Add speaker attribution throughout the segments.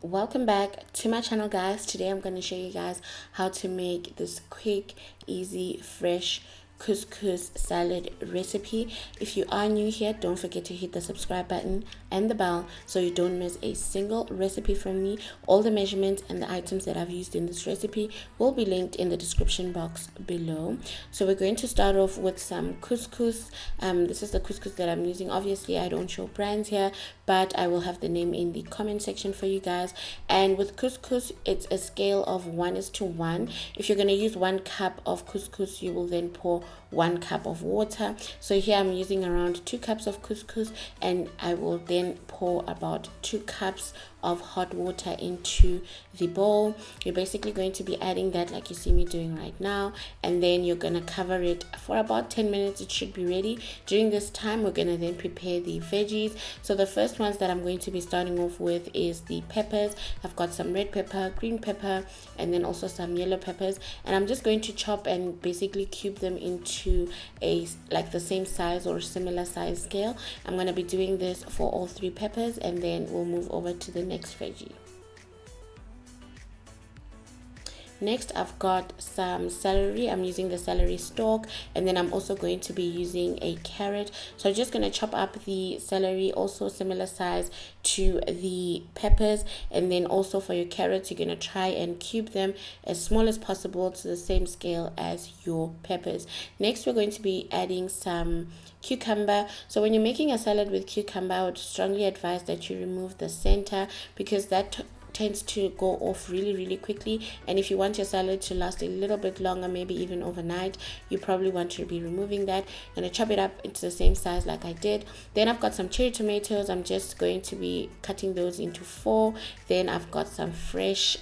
Speaker 1: Welcome back to my channel, guys. Today I'm going to show you guys how to make this quick, easy, fresh couscous salad recipe. If you are new here, don't forget to hit the subscribe button and the bell so you don't miss a single recipe from me. All the measurements and the items that I've used in this recipe will be linked in the description box below. So we're going to start off with some couscous. This is the couscous that I'm using. Obviously I don't show brands here, but I will have the name in the comment section for you guys. And with couscous, it's a scale of 1:1. If you're going to use 1 cup of couscous, you will then pour 1 cup of water. So here I'm using around 2 cups of couscous, and I will then pour about 2 cups of hot water into the bowl. You're basically going to be adding that like you see me doing right now, and then you're going to cover it for about 10 minutes. It should be ready. During this time, we're going to then prepare the veggies. So the first ones that I'm going to be starting off with is the peppers. I've got some red pepper, green pepper, and then also some yellow peppers, and I'm just going to chop and basically cube them into a like the same size or similar size scale. I'm going to be doing this for all 3 peppers, and then we'll move over to the next veggie. Next, I've got some celery. I'm using the celery stalk, and then I'm also going to be using a carrot. So I'm just going to chop up the celery, also similar size to the peppers, and then also for your carrots, you're going to try and cube them as small as possible to the same scale as your peppers. Next, we're going to be adding some cucumber. So when you're making a salad with cucumber, I would strongly advise that you remove the center, because that tends to go off really quickly, and if you want your salad to last a little bit longer, maybe even overnight, you probably want to be removing that. I'm gonna chop it up into the same size like I did. Then I've got some cherry tomatoes. I'm just going to be cutting those into 4. Then I've got some fresh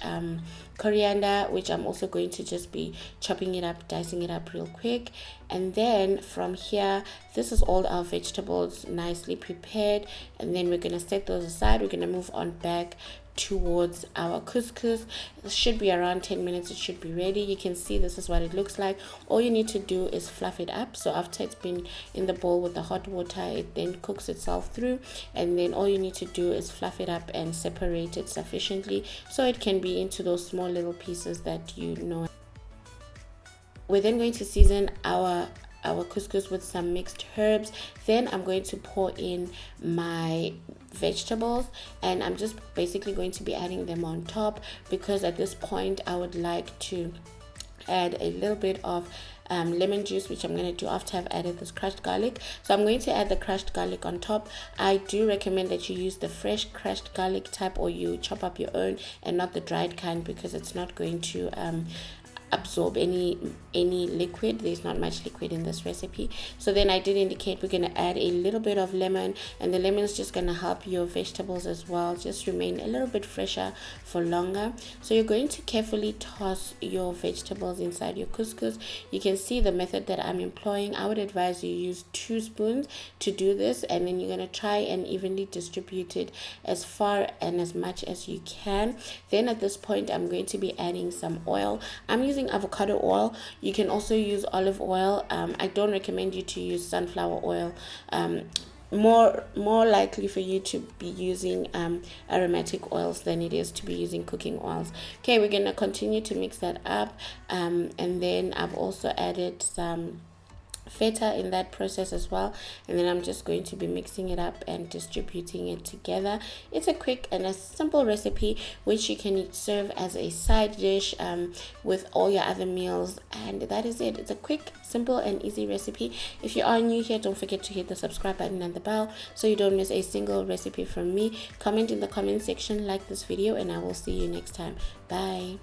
Speaker 1: coriander, which I'm also going to just be chopping it up, dicing it up real quick. And then from here, this is all our vegetables nicely prepared, and then we're gonna set those aside. We're gonna move on back towards our couscous. It should be around 10 minutes. It should be ready. You can see this is what it looks like. All you need to do is fluff it up. So after it's been in the bowl with the hot water, it then cooks itself through, and then all you need to do is fluff it up and separate it sufficiently so it can be into those small little pieces that you know. We're then going to season our couscous with some mixed herbs. Then I'm going to pour in my vegetables, and I'm just basically going to be adding them on top, because at this point I would like to add a little bit of lemon juice, which I'm going to do after I've added this crushed garlic. So I'm going to add the crushed garlic on top. I do recommend that you use the fresh crushed garlic type, or you chop up your own and not the dried kind, because it's not going to absorb any liquid. There's not much liquid in this recipe. So then I did indicate we're going to add a little bit of lemon, and the lemon is just going to help your vegetables as well just remain a little bit fresher for longer. So you're going to carefully toss your vegetables inside your couscous. You can see the method that I'm employing. I would advise you use 2 spoons to do this, and then you're going to try and evenly distribute it as far and as much as you can. Then at this point, I'm going to be adding some oil. I'm using avocado oil. You can also use olive oil. I don't recommend you to use sunflower oil. More likely for you to be using aromatic oils than it is to be using cooking oils. Okay, we're gonna continue to mix that up, and then I've also added some Feta in that process as well, and then I'm just going to be mixing it up and distributing it together. It's a quick and a simple recipe which you can serve as a side dish with all your other meals, and that is it. It's a quick, simple and easy recipe. If you are new here, don't forget to hit the subscribe button and the bell so you don't miss a single recipe from me. Comment in the comment section, like this video, and I will see you next time. Bye.